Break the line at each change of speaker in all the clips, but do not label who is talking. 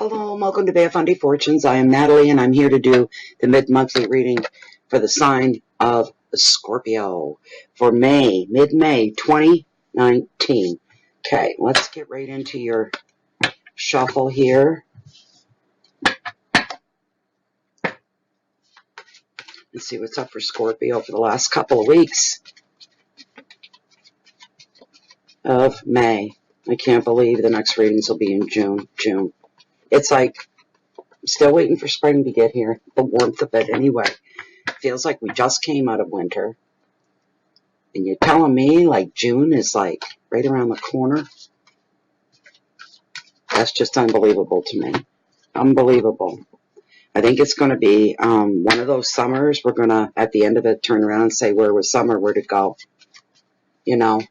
Hello and welcome to Bear Fundy Fortunes. I am Natalie and I'm here to do the mid-monthly reading for the sign of Scorpio for mid-May 2019. Okay, let's get right into your shuffle here. Let's see what's up for Scorpio for the last couple of weeks of May. I can't believe the next readings will be in June. It's like I'm still waiting for spring to get here, the warmth of it anyway. It feels like we just came out of winter. And you're telling me like June is like right around the corner? That's just unbelievable to me. Unbelievable. I think it's going to be one of those summers we're going to, at the end of it, turn around and say, where was summer? Where'd it go? You know,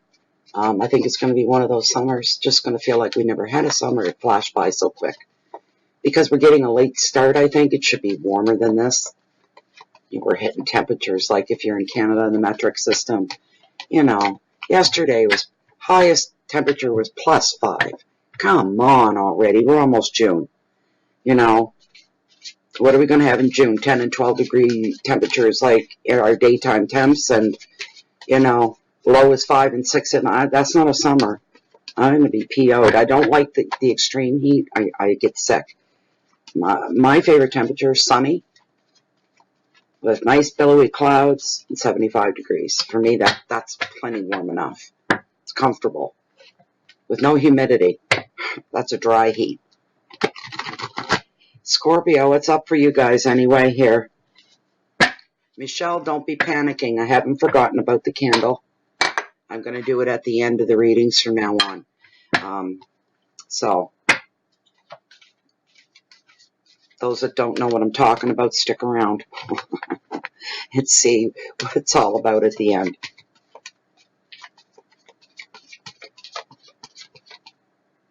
I think it's going to be one of those summers. Just going to feel like we never had a summer. It flashed by so quick. Because we're getting a late start, I think. It should be warmer than this. We're hitting temperatures like if you're in Canada in the metric system. You know, yesterday was highest temperature was +5. Come on already. We're almost June. You know, what are we going to have in June? 10 and 12 degree temperatures like our daytime temps, and, you know, low is 5 and 6 at night. That's not a summer. I'm going to be PO'd. I don't like the extreme heat. I get sick. My favorite temperature is sunny with nice billowy clouds and 75 degrees. For me, that's plenty warm enough. It's comfortable. With no humidity. That's a dry heat. Scorpio, what's up for you guys anyway here? Michelle, don't be panicking. I haven't forgotten about the candle. I'm going to do it at the end of the readings from now on. So, those that don't know what I'm talking about, stick around and see what it's all about at the end.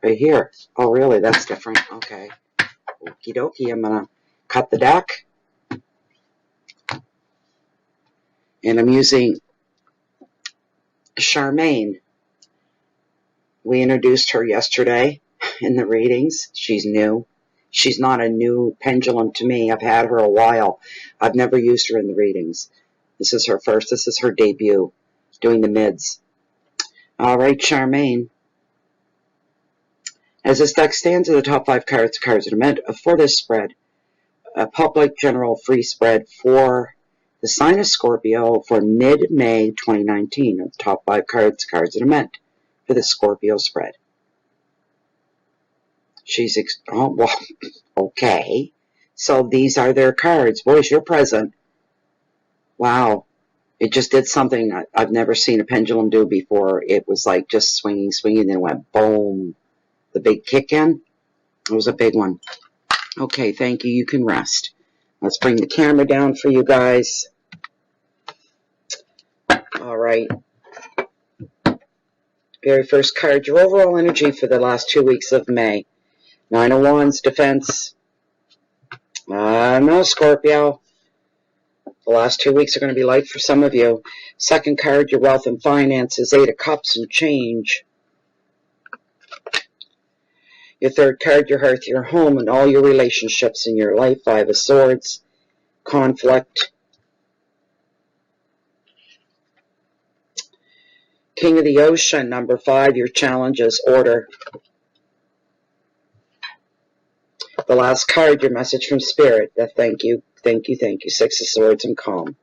Right here. Oh, really? That's different. Okay. Okie dokie. I'm going to cut the deck. And I'm using Charmaine. We introduced her yesterday in the readings. She's new. She's not a new pendulum to me. I've had her a while. I've never used her in the readings. This is her first. This is her debut doing the mids. All right, Charmaine. As this deck stands, are the top 5 cards are meant for this spread. A public general free spread for the sign of Scorpio for mid-May 2019. The top 5 cards are meant for the Scorpio spread. Oh, well, okay. So these are their cards. Boys, you're present. Wow. It just did something I've never seen a pendulum do before. It was like just swinging, then it went boom. The big kick in. It was a big one. Okay, thank you. You can rest. Let's bring the camera down for you guys. All right. Very first card, your overall energy for the last 2 weeks of May. 9 of Wands, defense. No, Scorpio. The last 2 weeks are going to be light for some of you. Second card, your wealth and finances. 8 of Cups and change. Your third card, your hearth, your home, and all your relationships in your life. 5 of Swords. Conflict. King of the Ocean, number 5, your challenges. Order. The last card, your message from Spirit. Thank you. 6 of Swords and calm.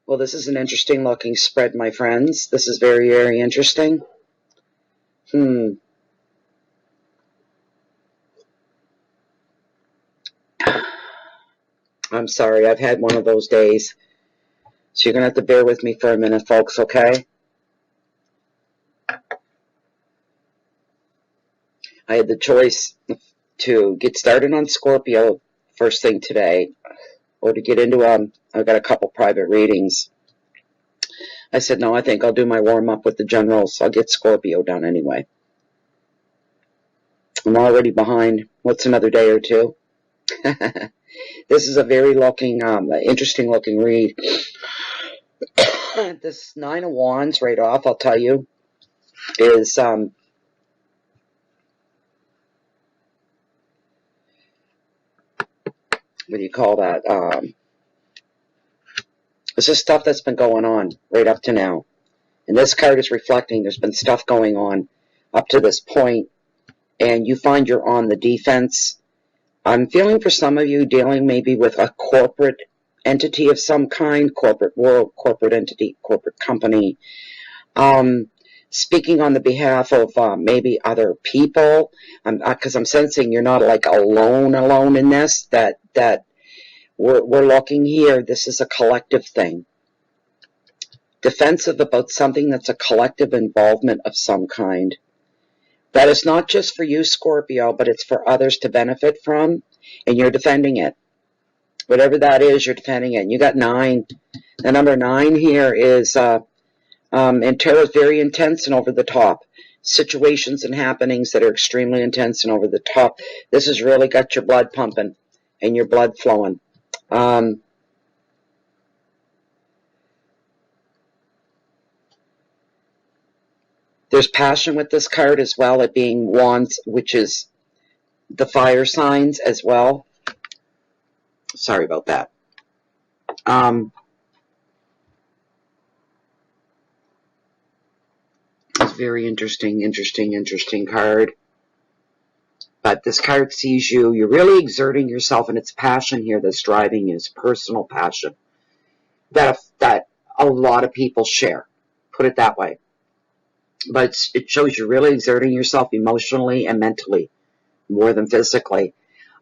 Well, this is an interesting looking spread, my friends. This is very, very interesting. I'm sorry, I've had one of those days. So you're going to have to bear with me for a minute, folks, okay? I had the choice to get started on Scorpio first thing today, or to get into I've got a couple private readings. I said, no, I think I'll do my warm-up with the generals. I'll get Scorpio done anyway. I'm already behind. What's another day or two? This is a very interesting looking read. This 9 of Wands right off, I'll tell you, is what do you call that? This is stuff that's been going on right up to now. And this card is reflecting there's been stuff going on up to this point, and you find you're on the defense. I'm feeling for some of you dealing maybe with a corporate entity of some kind, corporate world, corporate entity, corporate company. Speaking on the behalf of maybe other people, because I'm sensing you're not like alone in this, that we're looking here. This is a collective thing. Defensive about something that's a collective involvement of some kind. That is not just for you, Scorpio, but it's for others to benefit from, and you're defending it. Whatever that is, you're defending it. And you got 9. The number 9 here is, and tarot is very intense and over the top. Situations and happenings that are extremely intense and over the top. This has really got your blood pumping and your blood flowing. There's passion with this card as well, it being Wands, which is the fire signs as well. Sorry about that. It's very interesting card. But this card sees you. You're really exerting yourself, and it's passion here that's driving you. It's personal passion that a lot of people share. Put it that way. But it shows you're really exerting yourself emotionally and mentally, more than physically.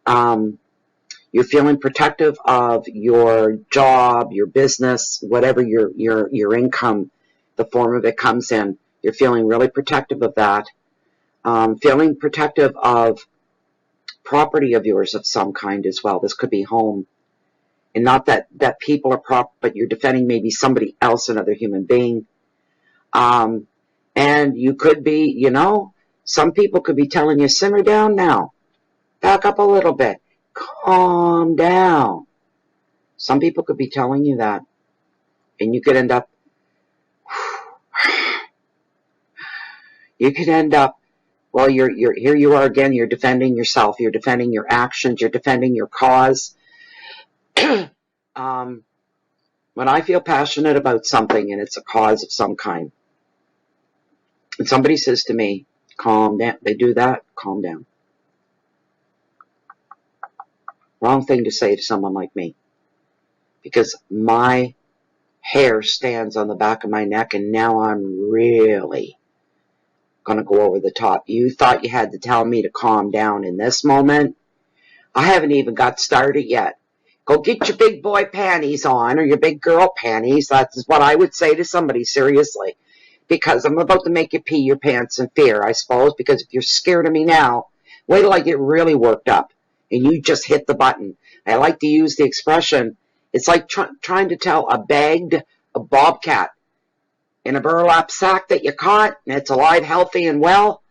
You're feeling protective of your job, your business, whatever your income, the form of it comes in. You're feeling really protective of that. Feeling protective of property of yours of some kind as well. This could be home. And not that people are but you're defending maybe somebody else, another human being. And you could be, some people could be telling you, simmer down now. Back up a little bit. Calm down. Some people could be telling you that. And you could end up, well, you're here you are again, you're defending yourself, you're defending your actions, you're defending your cause. When I feel passionate about something and it's a cause of some kind, and somebody says to me, calm down, they do that, calm down. Wrong thing to say to someone like me. Because my hair stands on the back of my neck and now I'm really going to go over the top. You thought you had to tell me to calm down in this moment? I haven't even got started yet. Go get your big boy panties on, or your big girl panties. That's what I would say to somebody, seriously. Because I'm about to make you pee your pants in fear, I suppose. Because if you're scared of me now, wait till I get really worked up and you just hit the button. I like to use the expression, it's like trying to tell a bobcat in a burlap sack that you caught and it's alive, healthy, and well.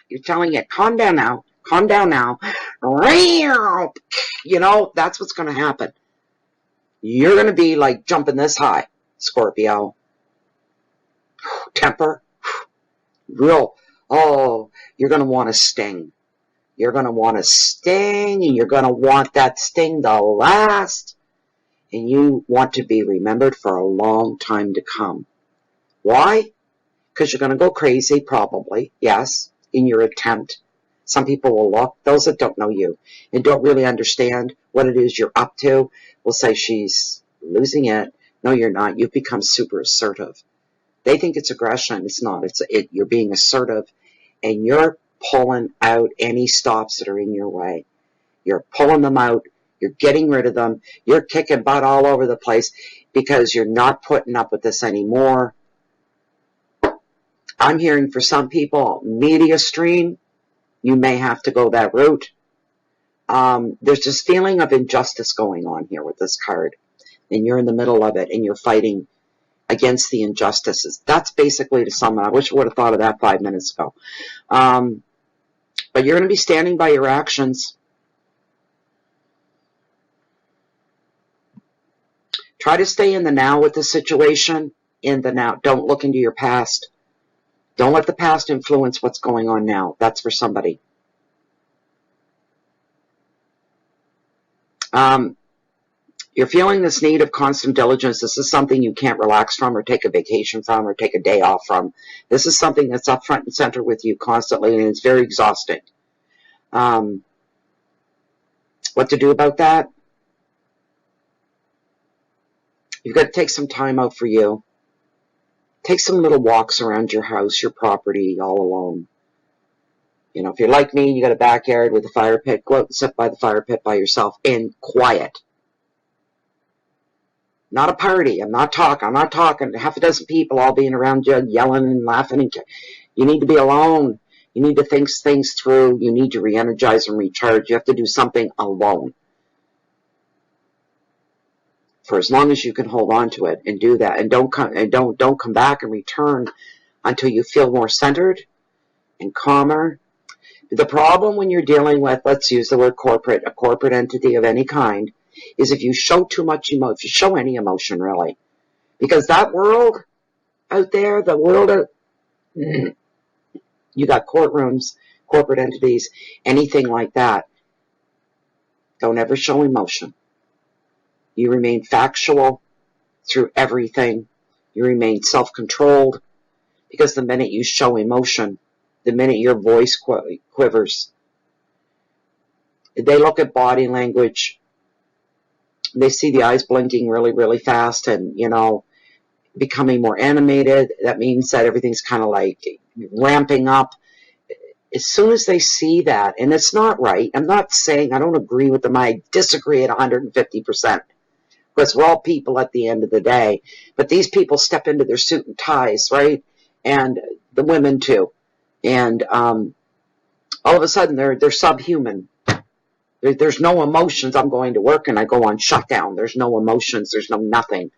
You're telling it, calm down now. Calm down now. That's what's going to happen. You're going to be like jumping this high, Scorpio. Temper. You're going to want to sting. You're going to want to sting, and you're going to want that sting to last. And you want to be remembered for a long time to come. Why? Because you're going to go crazy, probably, yes, in your attempt. Some people will look, those that don't know you and don't really understand what it is you're up to, will say, she's losing it. No, you're not. You've become super assertive. They think it's aggression. It's not. You're being assertive, and you're pulling out any stops that are in your way. You're pulling them out. You're getting rid of them. You're kicking butt all over the place because you're not putting up with this anymore. I'm hearing for some people, media stream, you may have to go that route. There's this feeling of injustice going on here with this card, and you're in the middle of it, and you're fighting against the injustices. That's basically to sum it up. I wish I would have thought of that 5 minutes ago. But you're going to be standing by your actions. Try to stay in the now with the situation, in the now. Don't look into your past. Don't let the past influence what's going on now. That's for somebody. You're feeling this need of constant diligence. This is something you can't relax from or take a vacation from or take a day off from. This is something that's up front and center with you constantly, and it's very exhausting. What to do about that? You've got to take some time out for you. Take some little walks around your house, your property, all alone. You know, if you're like me, you got a backyard with a fire pit, go out and sit by the fire pit by yourself in quiet. Not a party. I'm not talking half a dozen people all being around you, yelling and laughing. You need to be alone. You need to think things through. You need to re-energize and recharge. You have to do something alone for as long as you can hold on to it and do that. And don't come back and return until you feel more centered and calmer. The problem when you're dealing with, let's use the word corporate, a corporate entity of any kind, is if you show too much emotion, if you show any emotion really. Because that world out there, the world of, you got courtrooms, corporate entities, anything like that. Don't ever show emotion. You remain factual through everything. You remain self-controlled, because the minute you show emotion, the minute your voice quivers, they look at body language. They see the eyes blinking really, really fast and, you know, becoming more animated. That means that everything's kind of like ramping up. As soon as they see that, and it's not right, I'm not saying I don't agree with them. I disagree at 150%. Because we're all people at the end of the day. But these people step into their suit and ties, right? And the women too. And all of a sudden they're subhuman. There's no emotions. I'm going to work and I go on shutdown. There's no emotions. There's no nothing.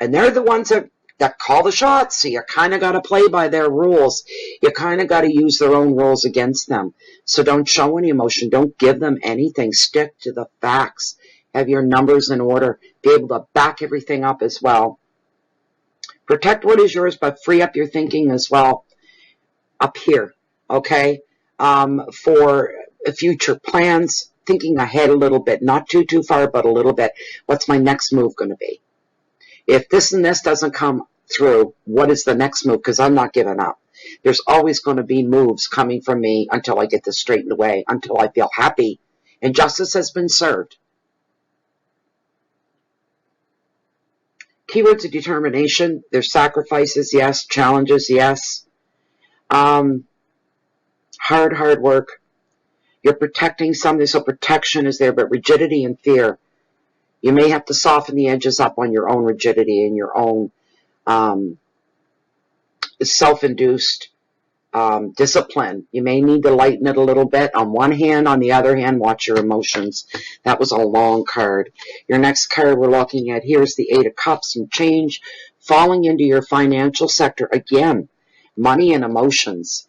And they're the ones that call the shots. So you kind of got to play by their rules. You kind of got to use their own rules against them. So don't show any emotion. Don't give them anything. Stick to the facts. Have your numbers in order. Be able to back everything up as well. Protect what is yours, but free up your thinking as well up here, okay? For future plans, thinking ahead a little bit, not too far, but a little bit. What's my next move going to be? If this and this doesn't come through, what is the next move? Because I'm not giving up. There's always going to be moves coming from me until I get this straightened away, until I feel happy and justice has been served. Keywords of determination. There's sacrifices, yes. Challenges, yes. Hard work. You're protecting something, so protection is there, but rigidity and fear. You may have to soften the edges up on your own rigidity and your own self-induced discipline. You may need to lighten it a little bit. On one hand, on the other hand, watch your emotions. That was a long card. Your next card we're looking at here is the Eight of Cups and change falling into your financial sector. Again, money and emotions.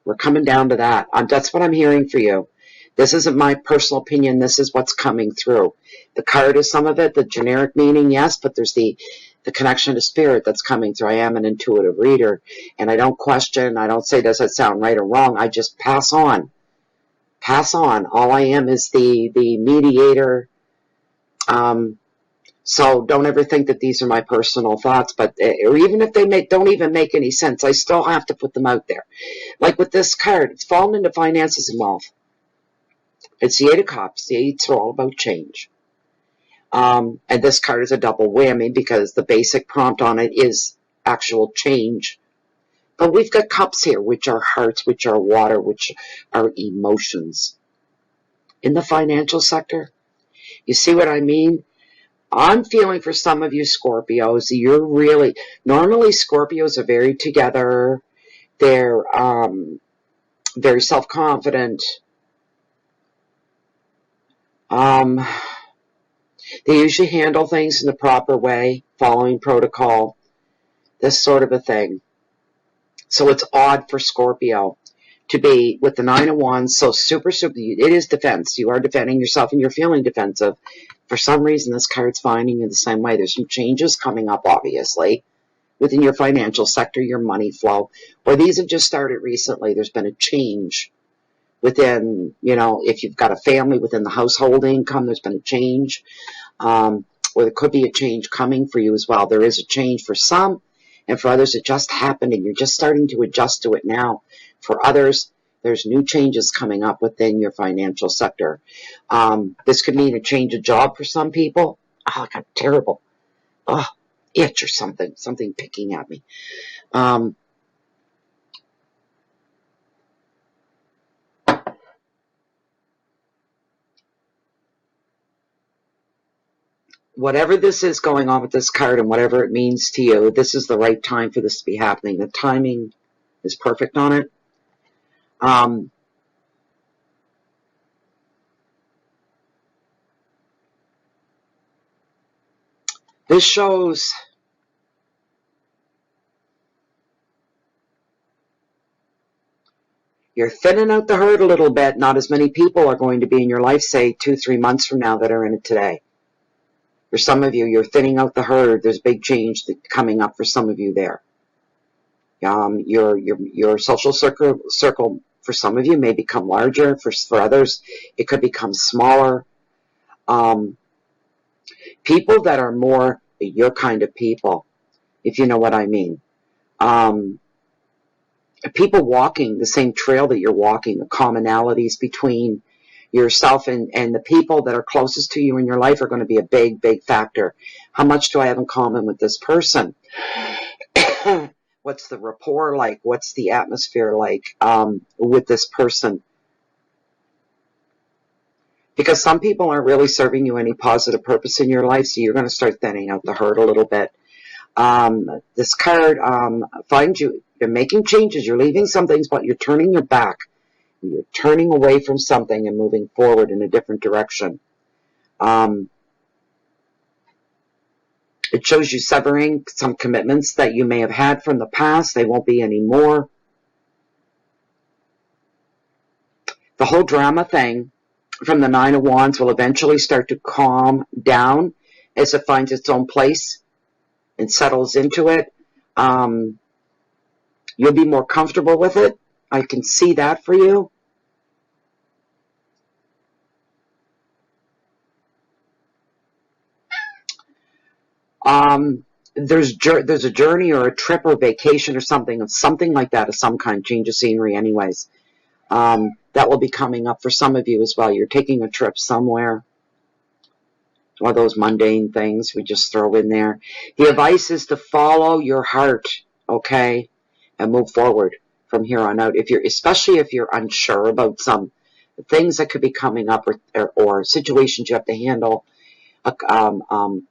We're coming down to that. That's what I'm hearing for you. This isn't my personal opinion. This is what's coming through. The card is some of it, the generic meaning, yes, but there's the connection to spirit that's coming through. I am an intuitive reader, and I don't question. I don't say, does it sound right or wrong? I just pass on. Pass on. All I am is the mediator. So don't ever think that these are my personal thoughts, but or even if they don't even make any sense, I still have to put them out there. Like with this card, it's fallen into finances and wealth. It's the Eight of Cups. The Eights are all about change. And this card is a double whammy because the basic prompt on it is actual change. But we've got cups here, which are hearts, which are water, which are emotions. In the financial sector, you see what I mean? I'm feeling for some of you Scorpios, you're really, normally Scorpios are very together. They're very self-confident. They usually handle things in the proper way, following protocol, this sort of a thing. So it's odd for Scorpio to be with the Nine of Wands, so super, it is defense. You are defending yourself and you're feeling defensive. For some reason, this card's finding you the same way. There's some changes coming up, obviously, within your financial sector, your money flow. Or these have just started recently. There's been a change within, if you've got a family within the household income, there's been a change. Or there could be a change coming for you as well. There is a change for some, and for others it just happened and you're just starting to adjust to it now. For others, there's new changes coming up within your financial sector. This could mean a change of job for some people. Oh, I got terrible itch or something picking at me. Whatever this is going on with this card and whatever it means to you, this is the right time for this to be happening. The timing is perfect on it. This shows you're thinning out the herd a little bit. Not as many people are going to be in your life, say 2-3 months from now, that are in it today. For some of you, you're thinning out the herd. There's big change coming up for some of you there. Your social circle for some of you may become larger. For others, it could become smaller. People that are more your kind of people, if you know what I mean. People walking the same trail that you're walking, the commonalities between yourself and the people that are closest to you in your life are going to be a big, big factor. How much do I have in common with this person? What's the rapport like? What's the atmosphere like with this person? Because some people aren't really serving you any positive purpose in your life, so you're going to start thinning out the herd a little bit. This card finds you're making changes, you're leaving some things, but you're turning your back. You're turning away from something and moving forward in a different direction. It shows you severing some commitments that you may have had from the past. They won't be anymore. The whole drama thing from the Nine of Wands will eventually start to calm down as it finds its own place and settles into it. You'll be more comfortable with it. I can see that for you. There's a journey or a trip or vacation or something like that, of some kind, change of scenery anyways. That will be coming up for some of you as well. You're taking a trip somewhere. One of those mundane things we just throw in there. The advice is to follow your heart, okay, and move forward from here on out. Especially if you're unsure about some things that could be coming up, or situations you have to handle,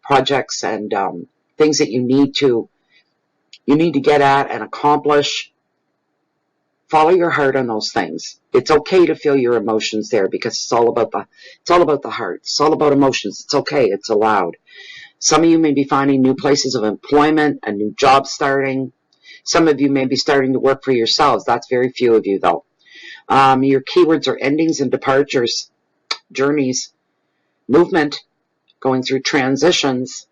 projects and things that you need to get at and accomplish. Follow your heart on those things. It's okay to feel your emotions there, because it's all about the heart. It's all about emotions. It's okay. It's allowed. Some of you may be finding new places of employment, a new job starting. Some of you may be starting to work for yourselves. That's very few of you, though. Your keywords are endings and departures, journeys, movement, going through transitions,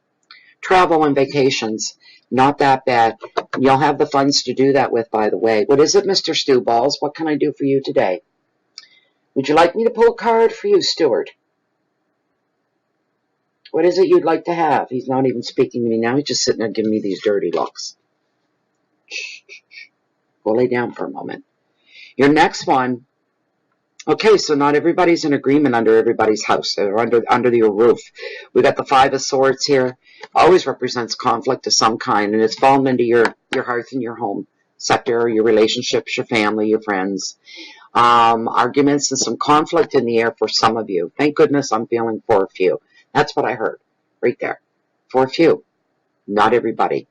travel and vacations. Not that bad. You'll have the funds to do that with, by the way. What is it, Mr. Stew Balls? What can I do for you today? Would you like me to pull a card for you, Stuart? What is it you'd like to have? He's not even speaking to me now. He's just sitting there giving me these dirty looks. Go lay down for a moment. Your next one. Okay, so not everybody's in agreement under everybody's house, or under your roof. We got the Five of Swords here. Always represents conflict of some kind, and it's fallen into your hearth and your home sector, your relationships, your family, your friends. Arguments and some conflict in the air for some of you. Thank goodness I'm feeling for a few. That's what I heard right there. For a few. Not everybody.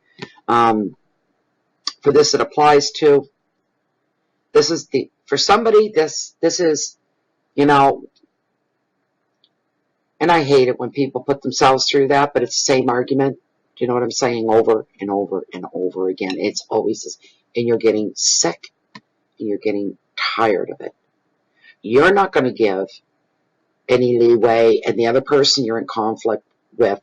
For this, it applies to, for somebody, this is, and I hate it when people put themselves through that, but it's the same argument. Do you know what I'm saying? Over and over and over again. It's always this, and you're getting sick, and you're getting tired of it. You're not going to give any leeway, and the other person you're in conflict with,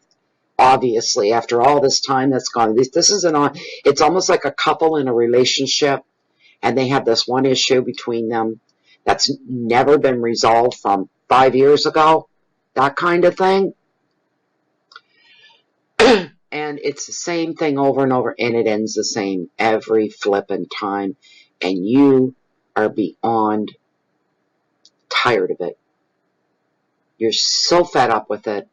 obviously, after all this time that's gone, it's almost like a couple in a relationship, and they have this one issue between them. that's never been resolved from 5 years ago, that kind of thing. And it's the same thing over and over, and it ends the same every flippin' time. And you are beyond tired of it. You're so fed up with it.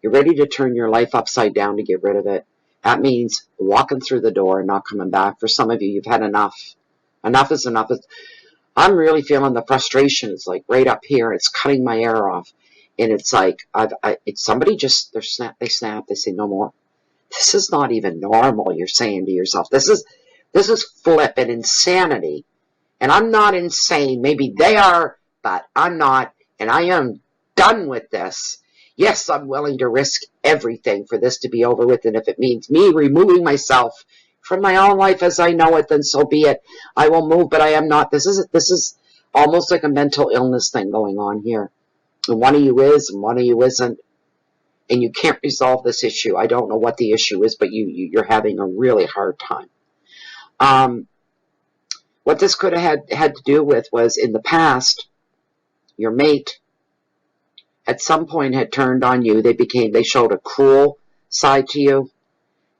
You're ready to turn your life upside down to get rid of it. That means walking through the door and not coming back. For some of you, you've had enough. Enough is enough. I'm really feeling the frustration. It's like right up here. It's cutting my air off. And it's like, it's somebody just, they snap. They say, no more. This is not even normal, you're saying to yourself. This is flippin' insanity. And I'm not insane. Maybe they are, but I'm not. And I am done with this. Yes, I'm willing to risk everything for this to be over with. And if it means me removing myself from my own life as I know it, then so be it. I will move, but I am not. This is almost like a mental illness thing going on here. And one of you is, and one of you isn't. And you can't resolve this issue. I don't know what the issue is, but you're having a really hard time. What this could have had to do with was, in the past, your mate at some point had turned on you. They showed a cruel side to you.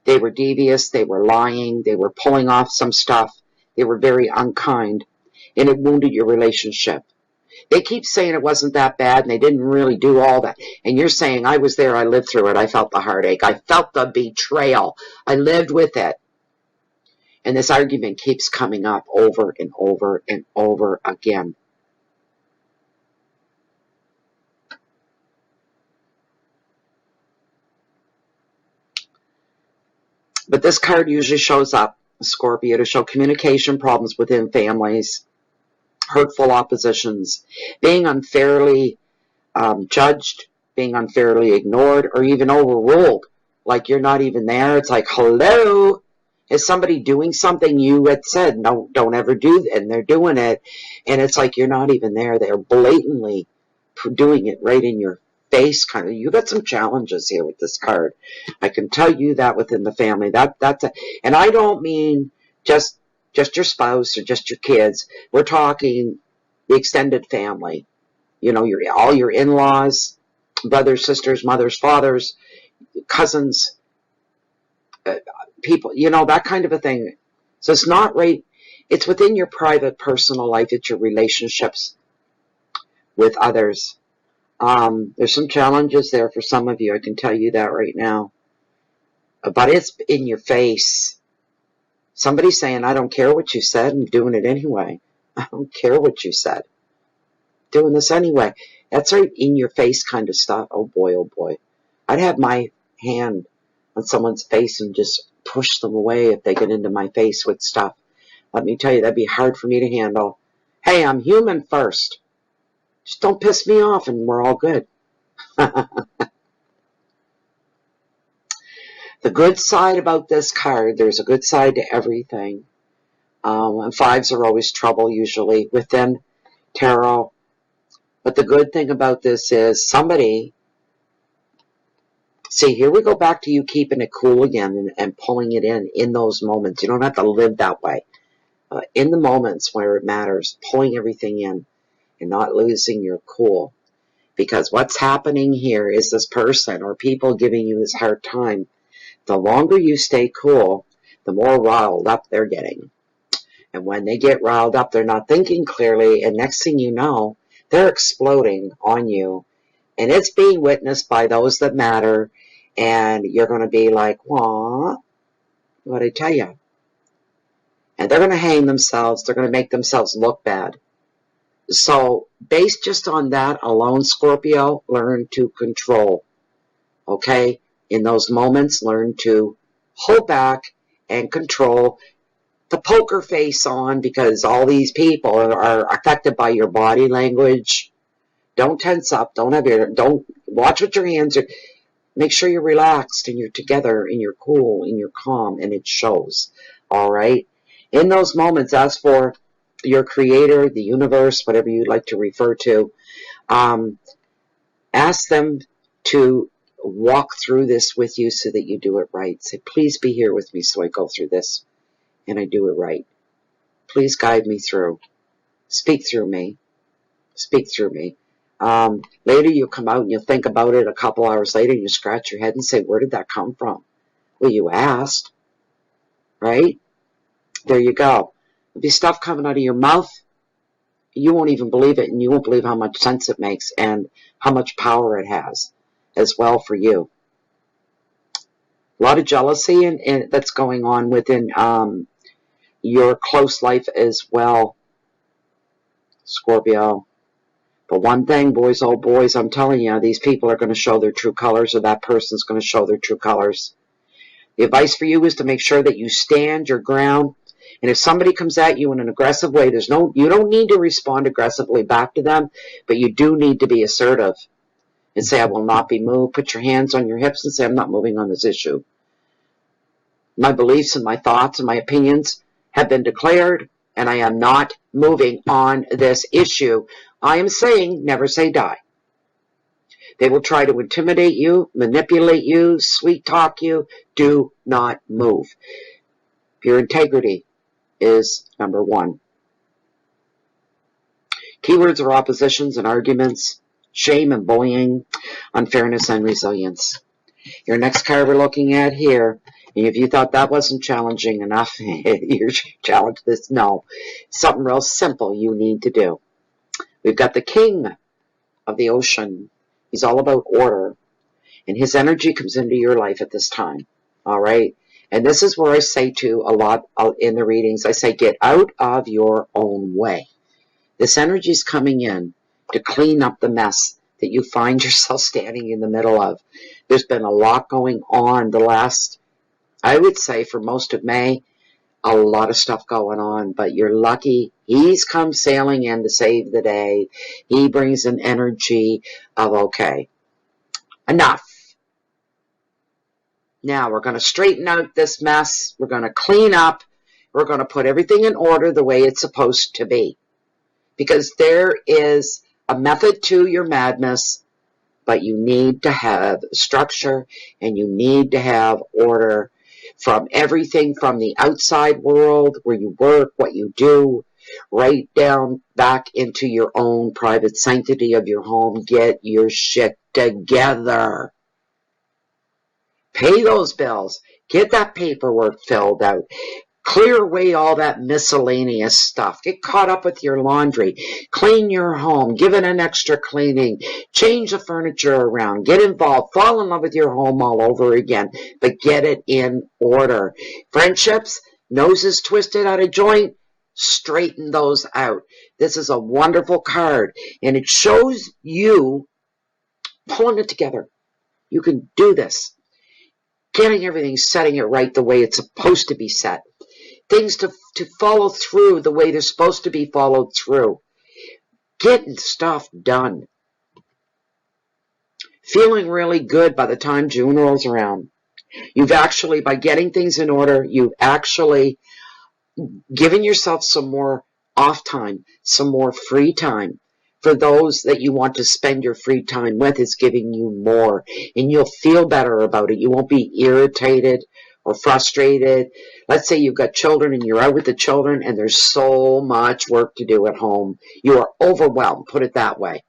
They were devious. They were lying. They were pulling off some stuff. They were very unkind, and it wounded your relationship. They keep saying it wasn't that bad, and they didn't really do all that. And you're saying, I was there, I lived through it, I felt the heartache, I felt the betrayal, I lived with it. And this argument keeps coming up over and over and over again. But this card usually shows up, Scorpio, to show communication problems within families, hurtful oppositions, being unfairly judged, being unfairly ignored, or even overruled. Like you're not even there. It's like, hello? Is somebody doing something you had said, no, don't ever do, and they're doing it, and it's like you're not even there. They're blatantly doing it right in your face, kind of. You got some challenges here with this card. I can tell you that within the family. And I don't mean just your spouse or just your kids. We're talking the extended family. You know, all your in-laws, brothers, sisters, mothers, fathers, cousins, people, you know, that kind of a thing. So it's not right. It's within your private, personal life. It's your relationships with others. There's some challenges there for some of you. I can tell you that right now. But it's in your face. Somebody's saying, I don't care what you said. I'm doing it anyway. I don't care what you said. Doing this anyway. That's right in your face kind of stuff. Oh boy, oh boy. I'd have my hand on someone's face and just push them away if they get into my face with stuff. Let me tell you, that'd be hard for me to handle. Hey, I'm human first. Just don't piss me off and we're all good. The good side about this card, there's a good side to everything. And fives are always trouble usually within tarot. But the good thing about this is somebody, see, here we go back to you keeping it cool again and pulling it in those moments. You don't have to live that way. In the moments where it matters, pulling everything in and not losing your cool. Because what's happening here is this person or people giving you this hard time. The longer you stay cool, the more riled up they're getting. And when they get riled up, they're not thinking clearly, and next thing you know, they're exploding on you. And it's being witnessed by those that matter, and you're going to be like, what? What'd I tell you? And they're going to hang themselves. They're going to make themselves look bad. So, based just on that alone, Scorpio, learn to control. Okay? In those moments, learn to hold back and control. The poker face on, because all these people are affected by your body language. Don't tense up. Don't watch what your hands are. Make sure you're relaxed and you're together and you're cool and you're calm, and it shows. All right? In those moments, ask for your creator, the universe, whatever you'd like to refer to. Ask them to walk through this with you so that you do it right. Say, please be here with me so I go through this and I do it right. Please guide me through. Speak through me. Speak through me. Later you come out and you think about it a couple hours later and you scratch your head and say, where did that come from? Well, you asked, right? There you go. There'll be stuff coming out of your mouth. You won't even believe it, and you won't believe how much sense it makes and how much power it has as well for you. A lot of jealousy and that's going on within your close life as well, Scorpio. But one thing, boys, oh boys, I'm telling you, these people are going to show their true colors, or that person's going to show their true colors. The advice for you is to make sure that you stand your ground. And if somebody comes at you in an aggressive way, you don't need to respond aggressively back to them, but you do need to be assertive and say, I will not be moved. Put your hands on your hips and say, I'm not moving on this issue. My beliefs and my thoughts and my opinions have been declared, and I am not moving on this issue. I am saying, never say die. They will try to intimidate you, manipulate you, sweet talk you. Do not move. Your integrity is number one. Keywords are oppositions and arguments, shame and bullying, unfairness and resilience. Your next card we're looking at here, and if you thought that wasn't challenging enough, you're challenged this. No, something real simple you need to do. We've got the king of the ocean. He's all about order, and his energy comes into your life at this time. All right? And this is where I say to a lot in the readings, I say, get out of your own way. This energy is coming in to clean up the mess that you find yourself standing in the middle of. There's been a lot going on the last, I would say for most of May, a lot of stuff going on, but you're lucky. He's come sailing in to save the day. He brings an energy of, okay, enough. Now we're going to straighten out this mess. We're going to clean up. We're going to put everything in order the way it's supposed to be. Because there is a method to your madness, but you need to have structure and you need to have order from everything from the outside world, where you work, what you do, right down back into your own private sanctity of your home. Get your shit together. Pay those bills. Get that paperwork filled out. Clear away all that miscellaneous stuff. Get caught up with your laundry. Clean your home. Give it an extra cleaning. Change the furniture around. Get involved. Fall in love with your home all over again. But get it in order. Friendships, noses twisted out of joint, straighten those out. This is a wonderful card. And it shows you pulling it together. You can do this. Getting everything, setting it right the way it's supposed to be set. Things to follow through the way they're supposed to be followed through. Getting stuff done. Feeling really good by the time June rolls around. You've actually, by getting things in order, you've actually given yourself some more off time, some more free time. For those that you want to spend your free time with, is giving you more. And you'll feel better about it. You won't be irritated or frustrated. Let's say you've got children and you're out with the children and there's so much work to do at home. You are overwhelmed, put it that way.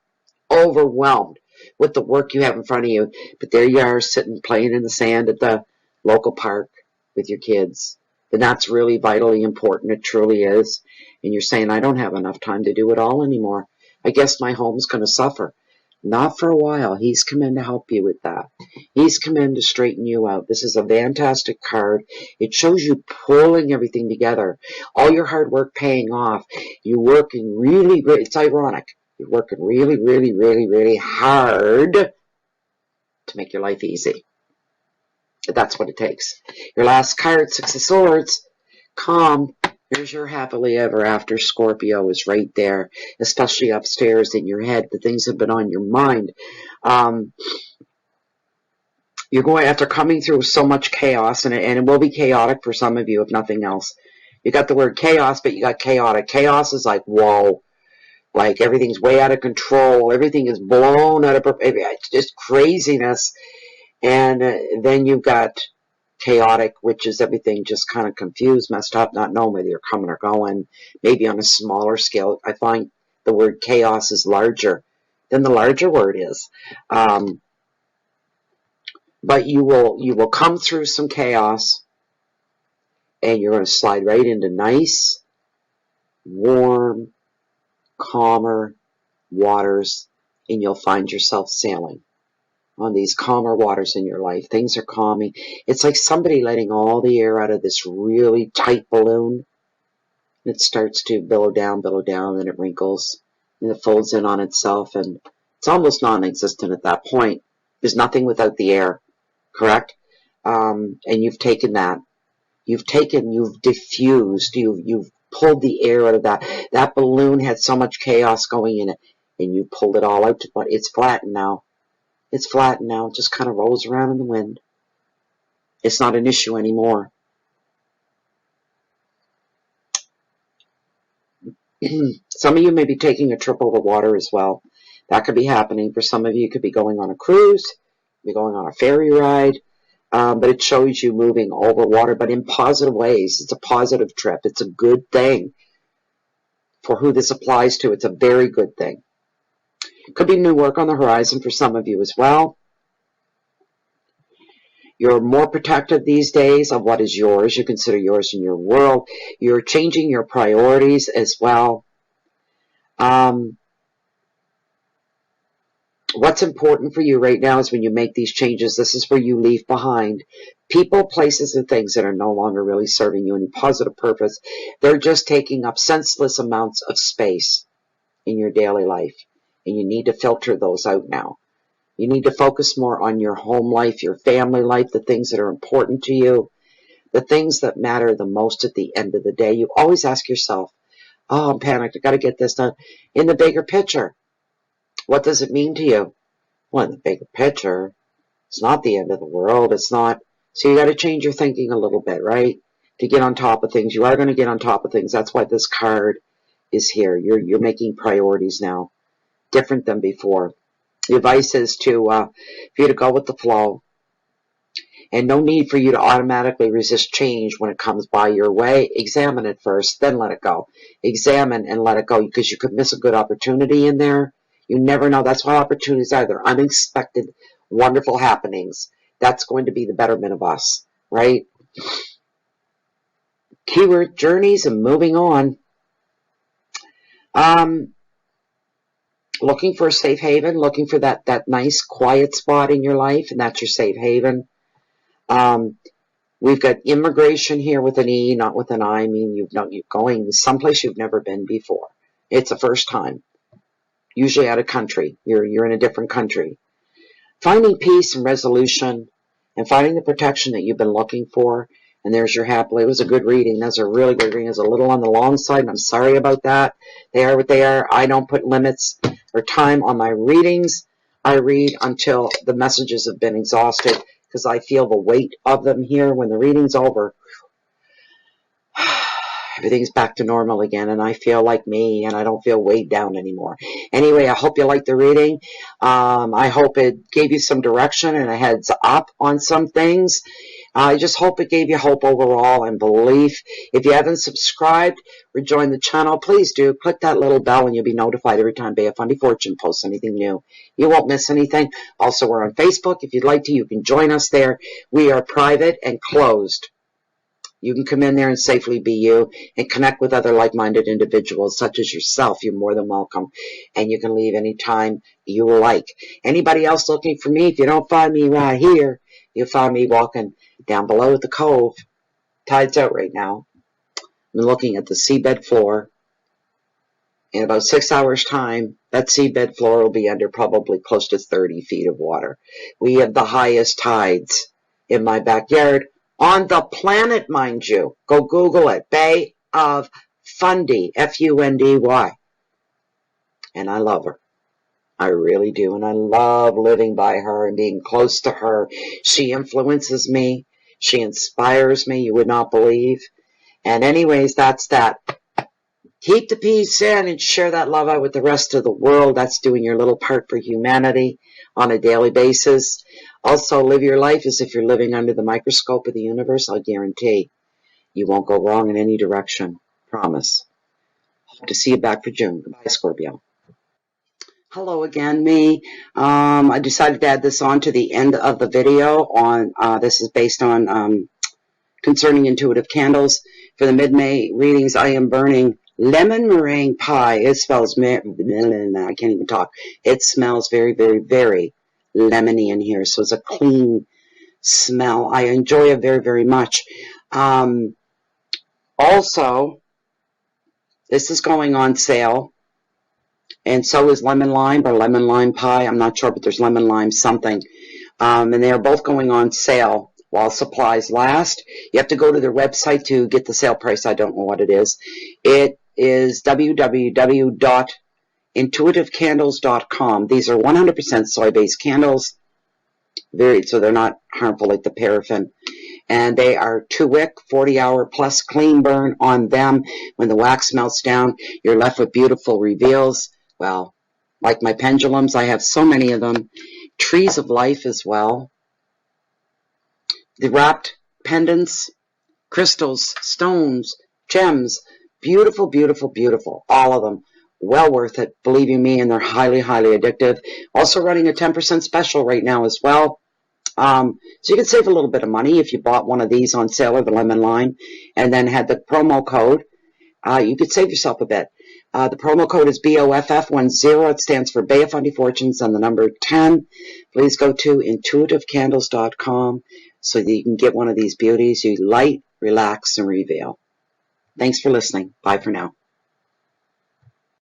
Overwhelmed with the work you have in front of you. But there you are, sitting playing in the sand at the local park with your kids. And that's really vitally important. It truly is. And you're saying, I don't have enough time to do it all anymore. I guess my home's going to suffer. Not for a while. He's come in to help you with that. He's come in to straighten you out. This is a fantastic card. It shows you pulling everything together. All your hard work paying off. You're working really, it's ironic. You're working really, really, really, really hard to make your life easy. That's what it takes. Your last card, Six of Swords. Calm. Here's your happily ever after. Scorpio is right there, especially upstairs in your head. The things have been on your mind. You're going, after coming through so much chaos, and it will be chaotic for some of you, if nothing else. You got the word chaos, but you got chaotic. Chaos is like, whoa. Like everything's way out of control. Everything is blown out of, it's just craziness. And then you've got chaotic, which is everything just kind of confused, messed up, not knowing whether you're coming or going, maybe on a smaller scale. I find the word chaos is larger than the larger word is. But you will come through some chaos, and you're going to slide right into nice, warm, calmer waters, and you'll find yourself sailing on these calmer waters in your life. Things are calming. It's like somebody letting all the air out of this really tight balloon. It starts to billow down, and it wrinkles, and it folds in on itself, and it's almost non-existent at that point. There's nothing without the air, correct? And you've taken that. You've diffused, you've pulled the air out of that. That balloon had so much chaos going in it, and you pulled it all out, but it's flattened now. It's flattened now. It just kind of rolls around in the wind. It's not an issue anymore. Some of you may be taking a trip over water as well. That could be happening. For some of you, you could be going on a cruise, be going on a ferry ride, but it shows you moving over water, but in positive ways. It's a positive trip. It's a good thing. For who this applies to, it's a very good thing. Could be new work on the horizon for some of you as well. You're more protective these days of what is yours. You consider yours in your world. You're changing your priorities as well. What's important for you right now is when you make these changes, this is where you leave behind people, places, and things that are no longer really serving you any positive purpose. They're just taking up senseless amounts of space in your daily life, and you need to filter those out now. You need to focus more on your home life, your family life, the things that are important to you, the things that matter the most at the end of the day. You always ask yourself, oh, I'm panicked, I got to get this done. In the bigger picture, what does it mean to you? Well, in the bigger picture, it's not the end of the world. It's not. So you got to change your thinking a little bit, right? To get on top of things. You are going to get on top of things. That's why this card is here. You're making priorities now, different than before. The advice is for you to go with the flow, and no need for you to automatically resist change when it comes by your way. Examine it first, then let it go. Examine and let it go, because you could miss a good opportunity in there. You never know. That's why opportunities are there. Unexpected, wonderful happenings. That's going to be the betterment of us, right? Keyword, journeys and moving on. Looking for a safe haven, looking for that nice quiet spot in your life, and that's your safe haven. We've got immigration here with an E, not with an I. I mean, you're going someplace you've never been before. It's a first time. Usually out of country. You're in a different country. Finding peace and resolution, and finding the protection that you've been looking for. And there's your happily. It was a good reading. That's a really good reading. It's a little on the long side, and I'm sorry about that. They are what they are. I don't put limits or time on my readings. I read until the messages have been exhausted, because I feel the weight of them here. When the reading's over, everything's back to normal again, and I feel like me, and I don't feel weighed down anymore. Anyway, I hope you liked the reading. I hope it gave you some direction and a heads up on some things. I just hope it gave you hope overall and belief. If you haven't subscribed or joined the channel, please do. Click that little bell and you'll be notified every time Bay of Fundy Fortune posts anything new. You won't miss anything. Also, we're on Facebook. If you'd like to, you can join us there. We are private and closed. You can come in there and safely be you and connect with other like-minded individuals such as yourself. You're more than welcome. And you can leave anytime you like. Anybody else looking for me, if you don't find me right here, you'll find me walking down below at the cove. Tide's out right now. I'm looking at the seabed floor. In about 6 hours' time, that seabed floor will be under probably close to 30 feet of water. We have the highest tides in my backyard. On the planet, mind you. Go Google it. Bay of Fundy. F-U-N-D-Y. And I love her. I really do. And I love living by her and being close to her. She influences me. She inspires me. You would not believe. And anyways, that's that. Keep the peace in and share that love out with the rest of the world. That's doing your little part for humanity on a daily basis. Also, live your life as if you're living under the microscope of the universe. I'll guarantee you won't go wrong in any direction. Promise. To see you back for June. Goodbye, Scorpio. Hello again, me. I decided to add this on to the end of the video. This is based on concerning intuitive candles. For the mid-May readings, I am burning lemon meringue pie. It smells, I can't even talk. It smells very, very, very lemony in here. So it's a clean smell. I enjoy it very, very much. Also, this is going on sale. And so is lemon lime or lemon lime pie. I'm not sure, but there's lemon lime something. And they are both going on sale while supplies last. You have to go to their website to get the sale price. I don't know what it is. It is www.intuitivecandles.com. These are 100% soy-based candles. So they're not harmful like the paraffin. And they are 2-wick, 40-hour plus clean burn on them. When the wax melts down, you're left with beautiful reveals. Well, like my pendulums, I have so many of them. Trees of life as well. The wrapped pendants, crystals, stones, gems. Beautiful, beautiful, beautiful. All of them. Well worth it, believe you me, and they're highly, highly addictive. Also running a 10% special right now as well. So you can save a little bit of money if you bought one of these on sale or the lemon lime and then had the promo code. You could save yourself a bit. The promo code is BOFF10. It stands for Bay of Fundy Fortunes and the number 10. Please go to intuitivecandles.com so that you can get one of these beauties. You light, relax, and reveal. Thanks for listening. Bye for now.